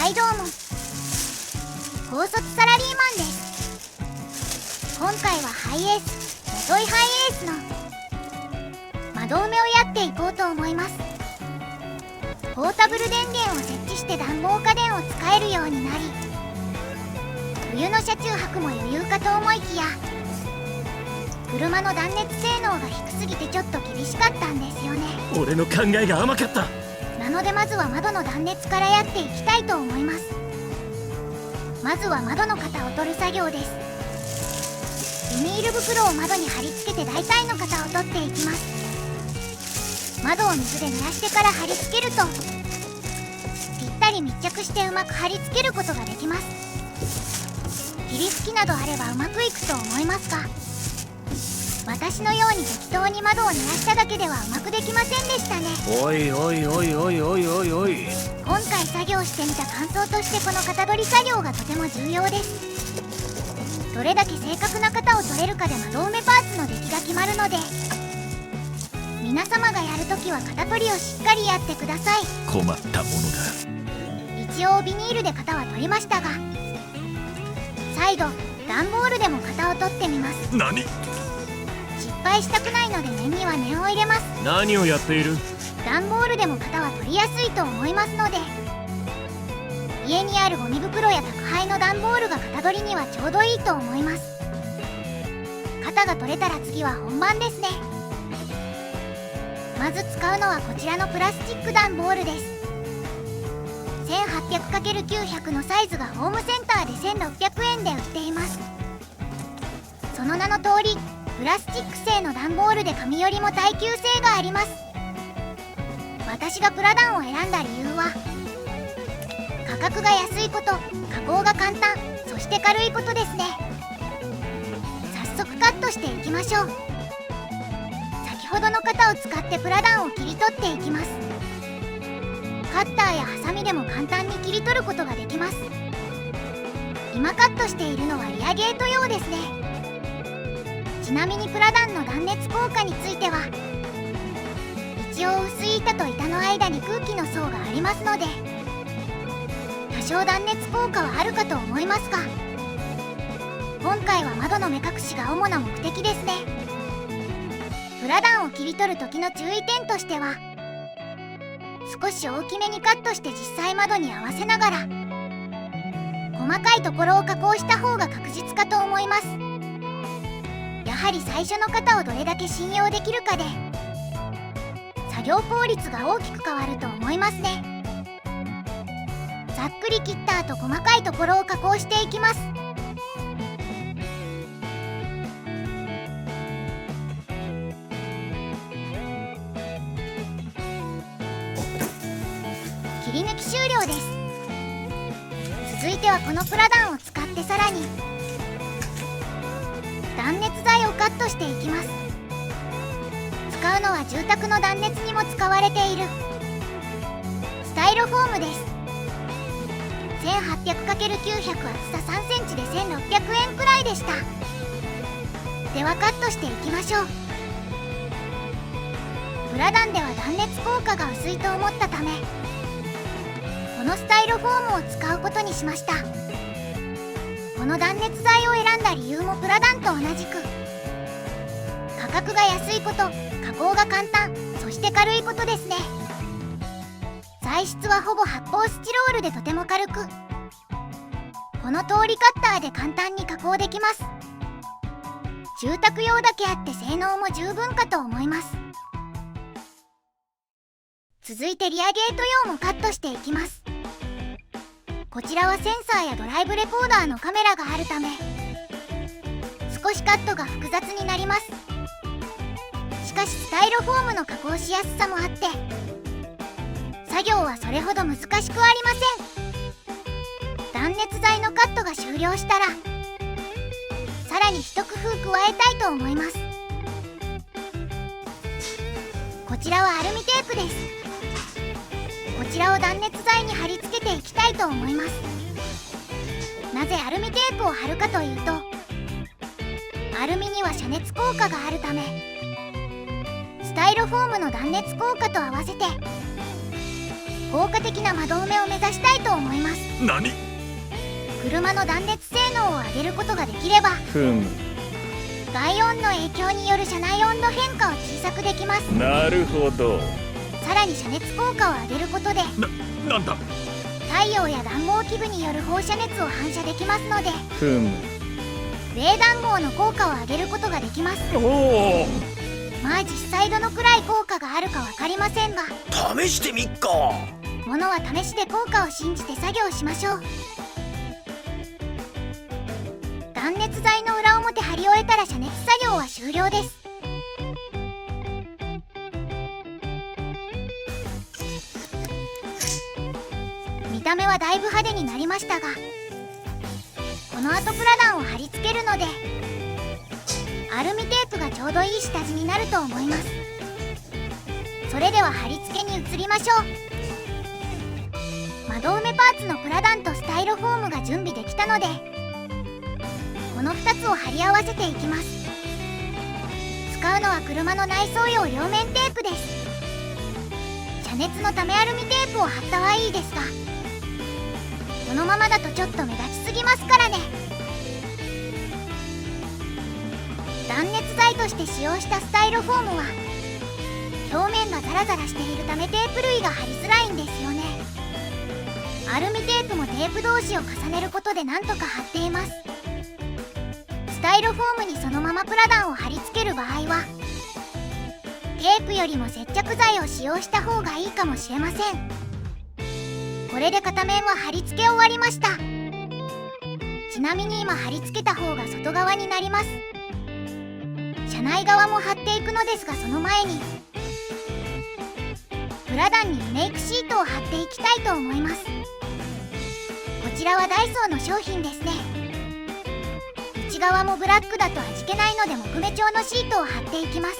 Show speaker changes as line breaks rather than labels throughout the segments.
はいどうも、高卒サラリーマンです。今回はハイエース、元井ハイエースの窓埋めをやっていこうと思います。ポータブル電源を設置して暖房家電を使えるようになり、冬の車中泊も余裕かと思いきや、車の断熱性能が低すぎてちょっと厳しかったんですよね。
俺の考えが甘かった。
なのでまずは窓の断熱からやっていきたいと思います。まずは窓の型を取る作業です。ビニール袋を窓に貼り付けて大体の型を取っていきます。窓を水で濡らしてから貼り付けるとぴったり密着してうまく貼り付けることができます。霧吹きなどあればうまくいくと思いますが、私のように適当に窓を濡らしただけではうまくできませんでしたね。
おいおいおいおいおいおいおい。
今回作業してみた感想として、この型取り作業がとても重要です。どれだけ正確な型を取れるかで窓埋めパーツの出来が決まるので、皆様がやるときは型取りをしっかりやってください。
困ったものだ。
一応ビニールで型は取りましたが、再度段ボールでも型を取ってみます。
何？
失敗したくないので念には念を入れます。
何をやっている？
段ボールでも型は取りやすいと思いますので、家にあるゴミ袋や宅配の段ボールが型取りにはちょうどいいと思います。型が取れたら次は本番ですね。まず使うのはこちらのプラスチック段ボールです。 1800×900 のサイズがホームセンターで1600円で売っています。その名の通りプラスチック製の段ボールで紙よりも耐久性があります。私がプラダンを選んだ理由は、価格が安いこと、加工が簡単、そして軽いことですね。早速カットしていきましょう。先ほどの型を使ってプラダンを切り取っていきます。カッターやハサミでも簡単に切り取ることができます。今カットしているのはリアゲート用ですね。ちなみにプラダンの断熱効果については、一応薄い板と板の間に空気の層がありますので、多少断熱効果はあるかと思いますが、今回は窓の目隠しが主な目的ですね。プラダンを切り取る時の注意点としては、少し大きめにカットして実際窓に合わせながら、細かいところを加工した方が確実かと思います。やはり最初の型をどれだけ信用できるかで作業効率が大きく変わると思いますね。ざっくり切った後、細かいところを加工していきます。切り抜き終了です。続いてはこのプラダンを使ってさらに断熱材をカットしていきます。使うのは住宅の断熱にも使われているスタイロフォームです。 1800×900 厚さ3センチで1600円くらいでした。ではカットしていきましょう。プラダンでは断熱効果が薄いと思ったため、このスタイロフォームを使うことにしました。この断熱材を選んだ理由もプラダンと同じく、価格が安いこと、加工が簡単、そして軽いことですね。材質はほぼ発泡スチロールでとても軽く、この通りカッターで簡単に加工できます。住宅用だけあって性能も十分かと思います。続いてリアゲート用もカットしていきます。こちらはセンサーやドライブレコーダーのカメラがあるため、少しカットが複雑になります。しかしスタイロフォームの加工しやすさもあって、作業はそれほど難しくありません。断熱材のカットが終了したら、さらに一工夫加えたいと思います。こちらはアルミテープです。こちらを断熱材に貼り付けていきたいと思います。なぜアルミテープを貼るかというと、アルミには遮熱効果があるため、スタイロフォームの断熱効果と合わせて効果的な窓埋めを目指したいと思います。
何？
車の断熱性能を上げることができれば外音の影響による車内温度変化を小さくできます。
なるほど。
さらに遮熱効果を上げることで
なんだ？
太陽や暖房器具による放射熱を反射できますので冷暖房の効果を上げることができます。
おお、
まあ実際どのくらい効果があるか分かりませんが、
試してみっか。
ものは試しで効果を信じて作業しましょう。断熱材の裏表貼り終えたら遮熱作業は終了です。見た目はだいぶ派手になりましたが、この後プラダンを貼り付けるのでアルミテープがちょうどいい下地になると思います。それでは貼り付けに移りましょう。窓埋めパーツのプラダンとスタイロフォームが準備できたので、この2つを貼り合わせていきます。使うのは車の内装用両面テープです。遮熱のためアルミテープを貼ったはいいですが、このままだとちょっと目立ちすぎますからね。断熱材として使用したスタイロフォームは表面がザラザラしているためテープ類が貼りづらいんですよね。アルミテープもテープ同士を重ねることでなんとか貼っています。スタイロフォームにそのままプラダンを貼り付ける場合はテープよりも接着剤を使用した方がいいかもしれません。これで片面は貼り付け終わりました。ちなみに今貼り付けた方が外側になります。車内側も貼っていくのですが、その前にプラダンにリメイクシートを貼っていきたいと思います。こちらはダイソーの商品ですね。内側もブラックだと味気ないので木目調のシートを貼っていきます。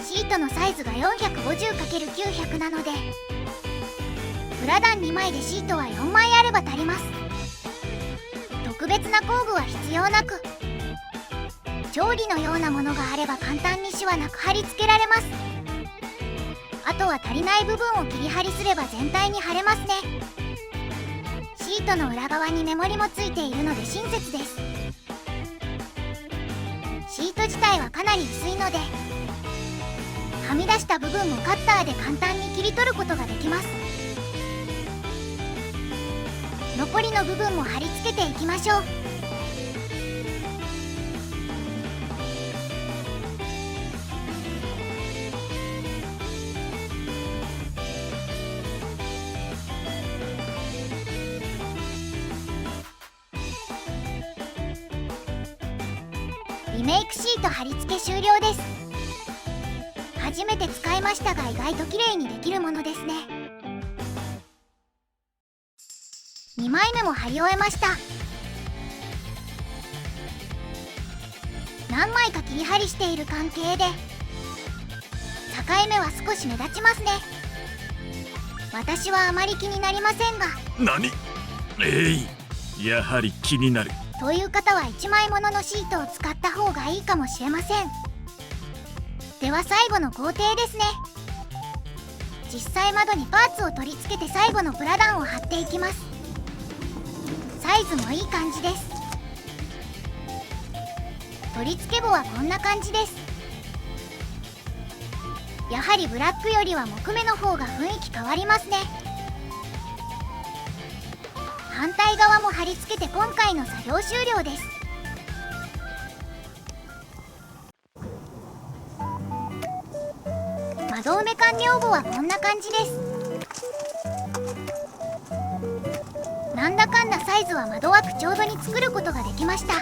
シートのサイズが 450×900 なのでプラダン2枚でシートは4枚あれば足ります。特別な工具は必要なく、調理のようなものがあれば簡単にシワなく貼り付けられます。あとは足りない部分を切り貼りすれば全体に貼れますね。シートの裏側にメモリもついているので親切です。シート自体はかなり薄いのではみ出した部分もカッターで簡単に切り取ることができます。残りの部分も貼り付けていきましょう。リメイクシート貼り付け終了です。初めて使いましたが意外と綺麗にできるものですね。2枚目も貼り終えました。何枚か切り貼りしている関係で境目は少し目立ちますね。私はあまり気になりませんが、
何？やはり気になる
という方は1枚もののシートを使った方がいいかもしれません。では最後の工程ですね。実際窓にパーツを取り付けて最後のプラダンを貼っていきます。サイズもいい感じです。取り付け棒はこんな感じです。やはりブラックよりは木目の方が雰囲気変わりますね。反対側も貼り付けて今回の作業終了です。窓埋め完了後はこんな感じです。なんだかんだサイズは窓枠ちょうどに作ることができました。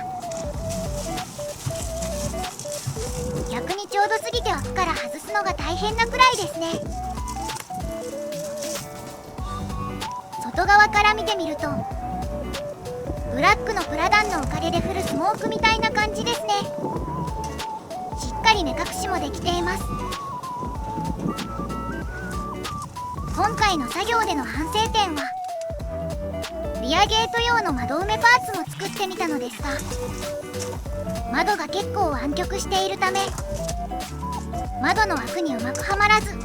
逆にちょうど過ぎて枠から外すのが大変なくらいですね。外側から見てみるとブラックのプラダンのおかげでフルスモークみたいな感じですね。しっかり目隠しもできています。今回の作業での反省点はリアゲート用の窓埋めパーツも作ってみたのですが、窓が結構湾曲しているため窓の枠にうまくはまらず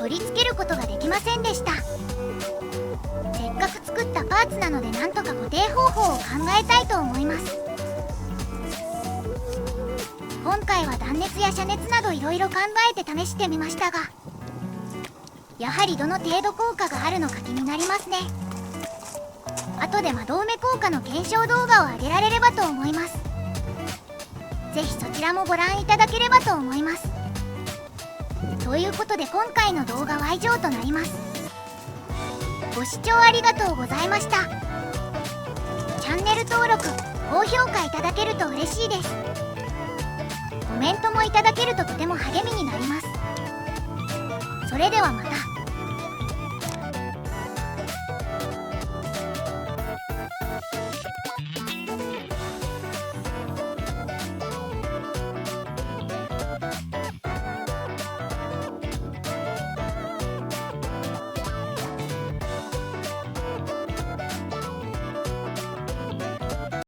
取り付けることができませんでした。せっかく作ったパーツなのでなんとか固定方法を考えたいと思います。今回は断熱や遮熱などいろいろ考えて試してみましたが、やはりどの程度効果があるのか気になりますね。後で窓埋め効果の検証動画を上げられればと思います。ぜひそちらもご覧いただければと思います。ということで今回の動画は以上となります。ご視聴ありがとうございました。チャンネル登録、高評価いただけると嬉しいです。コメントもいただけるととても励みになります。それではまた。